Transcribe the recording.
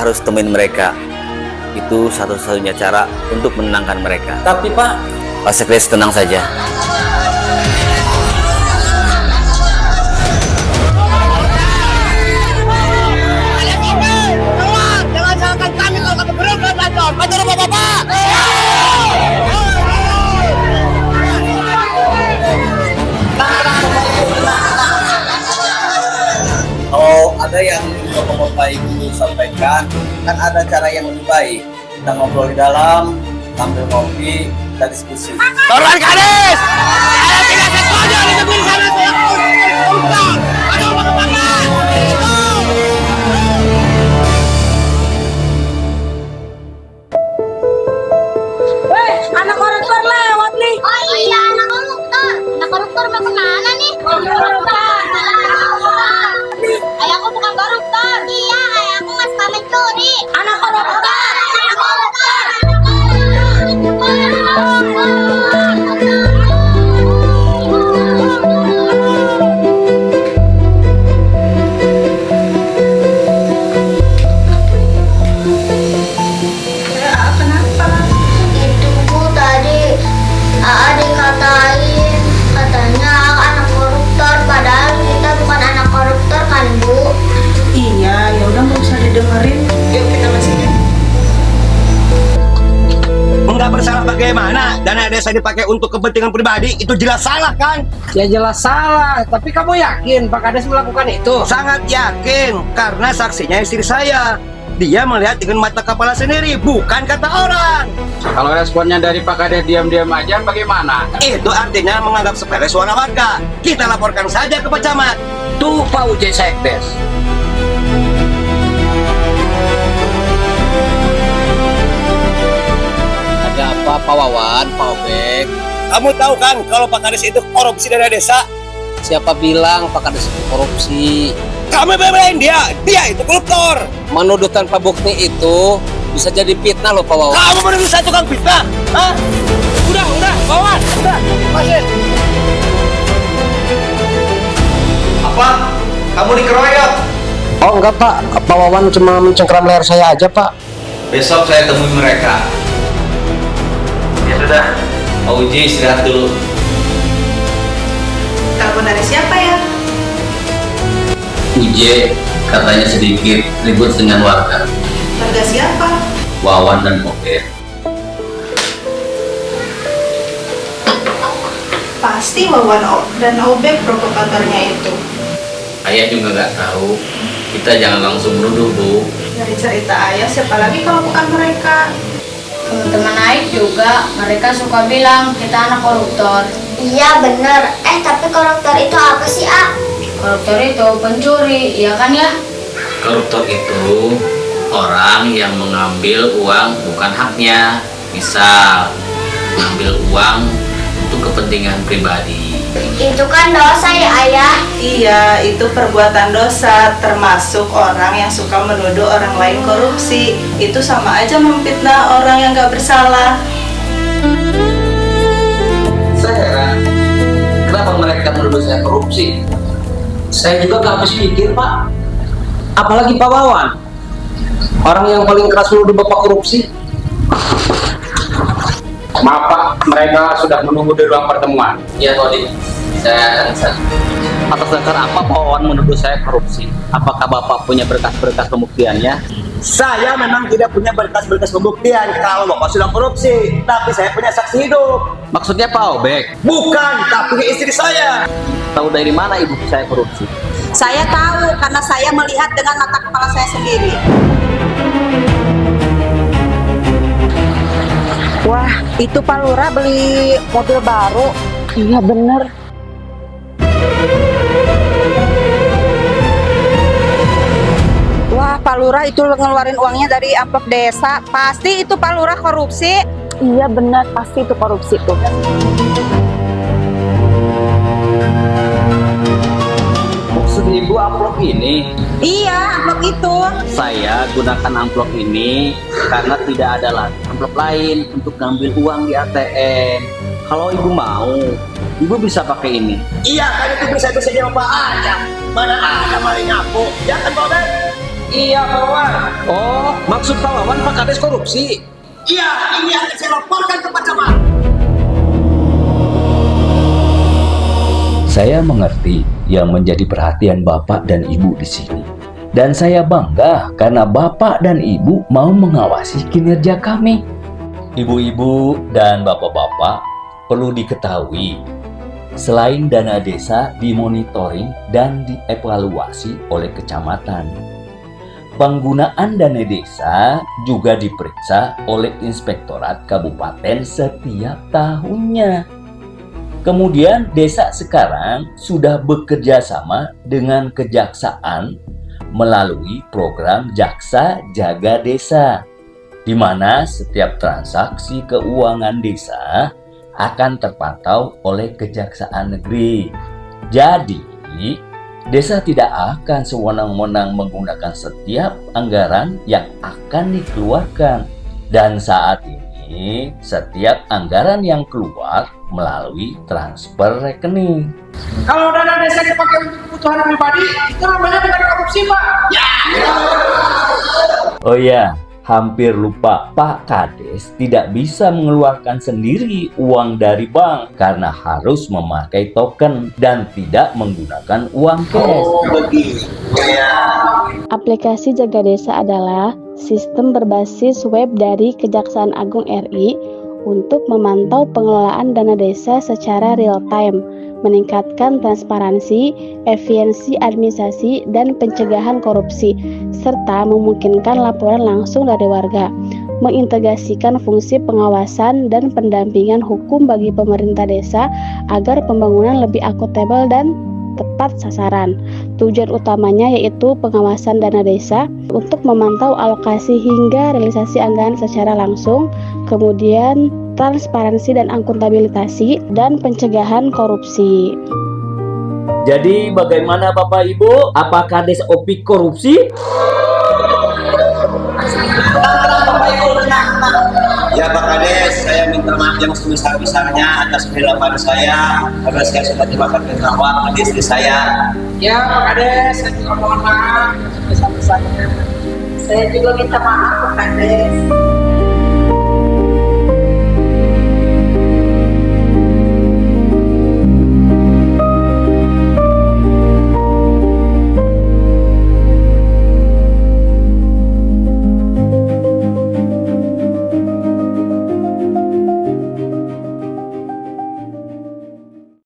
harus temuin mereka. Itu satu-satunya cara untuk menenangkan mereka. Tapi Pak, Pak Sekdes tenang saja. Jangan salahkan kami kalau kami berbuat bacot. Bacot Bapak. Kalau ada yang mau baik itu sampaikan, kan ada cara yang lebih baik. Kita ngobrol di dalam, sambil ngopi, kita diskusi. Tolong Kades! Saya tidak setuju ditemuin sana saya koruptor. Aduh, Bapak. Weh, anak koruptor lewat nih. Oh iya, anak koruptor. Anak koruptor mau kemana nih? Ayahku bukan koruptor. Iya, ayahku nggak suka mencuri. Anak koruptor. Anak koruptor. Kenapa? Itu Bu tadi ada dikatain katanya anak koruptor padahal kita bukan anak koruptor kan Bu? Iya, ya udah nggak usah didengerin. Yuk kita masuk. nggak bersalah bagaimana? Dana desa dipakai untuk kepentingan pribadi, itu jelas salah kan? Ya jelas salah, tapi kamu yakin Pak Kades melakukan itu? Sangat yakin, karena saksinya istri saya. Dia melihat dengan mata kepala sendiri, bukan kata orang. Kalau responnya dari Pak Kades diam-diam aja bagaimana? Itu artinya menganggap sepele suara warga. Kita laporkan saja ke Pak Camat. Tuh Pak Uj Sekdes. Ada apa Pak Wawan, Pak Obek? Kamu tahu kan kalau Pak Kades itu korupsi dana desa? Siapa bilang Pak Kades itu korupsi? Kamu belain dia itu koruptor. Menuduh tanpa bukti itu bisa jadi fitnah loh Pak Wawan. Kamu menuduh saya tukang fitnah? Hah? Udah, Wawan, udah, masih. Apa? Kamu dikeroyok? Oh enggak Pak, Pak Wawan cuma mencengkeram leher saya aja Pak. Besok saya temui mereka. Ya sudah, Pak Uji istirahat dulu. Telepon dari siapa ya? Uje katanya sedikit ribut dengan warga. Warga siapa? Wawan dan Obek. Pasti Wawan dan Obek provokatornya itu. Ayah juga nggak tahu. Kita jangan langsung menuduh Bu. Dari cerita ayah, siapa lagi kalau bukan mereka? Teman-teman Aik juga, mereka suka bilang kita anak koruptor. Iya bener, tapi koruptor itu apa sih Koruptor itu pencuri, iya kan ya? Koruptor itu orang yang mengambil uang bukan haknya. Misal mengambil uang untuk kepentingan pribadi. Itu kan dosa ya ayah. Iya, itu perbuatan dosa, termasuk orang yang suka menuduh orang lain korupsi. Itu sama aja memfitnah orang yang gak bersalah. Saya heran, kenapa mereka menuduh saya korupsi? Saya juga gak habis pikir Pak. Apalagi Pak Wawan, orang yang paling keras menuduh Bapak korupsi. Maaf Pak, mereka sudah menunggu di ruang pertemuan. Ya Todi, saya akan kesana. Atas dasar apa Pak Wawan menuduh saya korupsi? Apakah Bapak punya berkas-berkas pembuktiannya? Saya memang tidak punya berkas-berkas pembuktian kalau Bapak sudah korupsi, tapi saya punya saksi hidup. Maksudnya Pak Obek? Bukan, tapi istri saya. Tahu dari mana ibu saya korupsi? Saya tahu karena saya melihat dengan mata kepala saya sendiri. Wah, itu Pak Lurah beli mobil baru. Iya bener. Wah, Pak Lurah itu ngeluarin uangnya dari amplop desa. Pasti itu Pak Lurah korupsi. Iya benar, pasti itu korupsi tuh. Maksud ibu amplop ini? Iya, amplop itu. Saya gunakan amplop ini karena tidak ada lagi amplop lain untuk ngambil uang di ATM. Kalau ibu mau, ibu bisa pakai ini. Iya, kan itu bisa jawab aja. Mana ada maling nyapu, ya kan Pak Ben? Iya, Pak Wawan. Oh, maksud Pak Wawan Pak Kades korupsi? Iya, ini akan saya laporkan ke Pak Camat. Saya mengerti yang menjadi perhatian Bapak dan Ibu di sini. Dan saya bangga karena Bapak dan Ibu mau mengawasi kinerja kami. Ibu-ibu dan bapak-bapak, perlu diketahui, selain dana desa dimonitoring dan dievaluasi oleh kecamatan, penggunaan dana desa juga diperiksa oleh Inspektorat Kabupaten setiap tahunnya. Kemudian desa sekarang sudah bekerja sama dengan kejaksaan melalui program Jaksa Jaga Desa, di mana setiap transaksi keuangan desa akan terpantau oleh Kejaksaan Negeri. Jadi, desa tidak akan sewenang-wenang menggunakan setiap anggaran yang akan dikeluarkan. Dan saat ini, setiap anggaran yang keluar melalui transfer rekening. Kalau dana desa dipakai untuk kebutuhan pribadi, itu namanya bukan korupsi, Pak. Oh ya, hampir lupa, Pak Kades tidak bisa mengeluarkan sendiri uang dari bank karena harus memakai token dan tidak menggunakan uang cash. Aplikasi Jaga Desa adalah sistem berbasis web dari Kejaksaan Agung RI untuk memantau pengelolaan dana desa secara real time, meningkatkan transparansi, efisiensi administrasi, dan pencegahan korupsi, serta memungkinkan laporan langsung dari warga, mengintegrasikan fungsi pengawasan dan pendampingan hukum bagi pemerintah desa agar pembangunan lebih akuntabel dan tepat sasaran. Tujuan utamanya yaitu pengawasan dana desa untuk memantau alokasi hingga realisasi anggaran secara langsung, kemudian transparansi dan akuntabilitasi, dan pencegahan korupsi. Jadi bagaimana Bapak Ibu? Apa Kades OP korupsi? Ya Pak Kades, saya minta maaf yang sebesar-besarnya atas perilaku saya karena saya sudah dimakan nyawa di istri saya. Ya, Pak Kades, saya juga mohon maaf sebesar-besarnya. Saya juga minta maaf, Pak Kades.